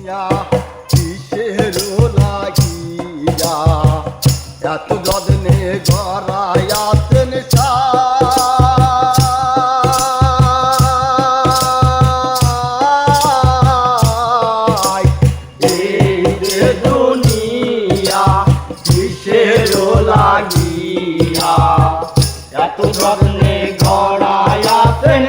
দুনিয়া কিসের লাগিয়া এত যত্নে গড়ায়াতেন এই যে দুনিয়া কিসের লাগিয়া এত যত্নে গড়ায়াতেন